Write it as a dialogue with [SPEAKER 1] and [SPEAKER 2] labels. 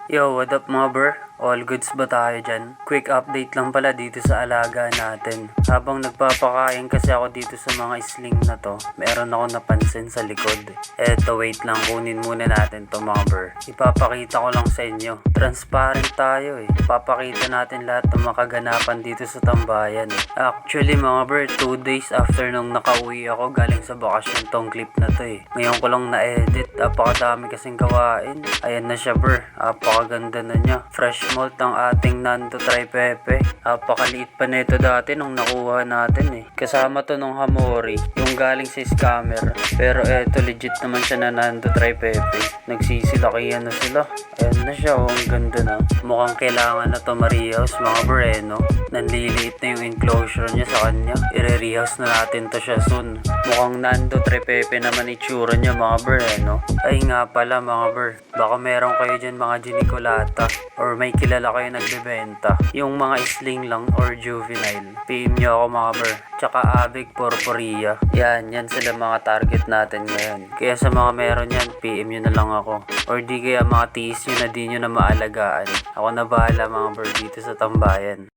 [SPEAKER 1] Yo, what up mga bro? All goods ba tayo dyan? Quick update lang pala dito sa alaga natin. Habang nagpapakain kasi ako dito sa mga sling na to, meron ako napansin sa likod. Eto, wait lang, kunin muna natin to mga bro. Ipapakita ko lang sa inyo. Transparent tayo eh. Ipapakita natin lahat ng makaganapan dito sa tambayan. Actually mga bro, 2 days after nung nakauwi ako galing sa bakasyon tong clip na to eh. Ngayon ko lang na-edit. Napakadami kasing gawain. Ayan na siya bro. Napakaganda na niya. Fresh malt ng ating Nando Tri Pepe. Napakaliit pa nito dati nung nakuha natin eh. Kasama to nung Hamori, yung galing sa scammer. Pero eto legit naman siya na Nando Tri Pepe. Nagsisilakihan na sila. Ayan na siya, oh, ang ganda na. Mukhang kailangan na to ma-rehouse mga breno. Nanliliit na yung enclosure niya sa kanya. I-rehouse na natin to siya soon. Mukhang Nando Tri Pepe naman itsura niya mga breno. Ay nga pala mga bro, baka meron kayo dyan mga ginicolata or may kilala kayo nagbebenta. Yung mga sling lang or juvenile. PM nyo ako mga bro. Tsaka Avic Porporia. Yan sila mga target natin ngayon. Kaya sa mga meron yan, PM nyo na lang ako. Or di kaya mga tiis nyo na di nyo na maalagaan. Ako na bahala mga bro dito sa tambayan.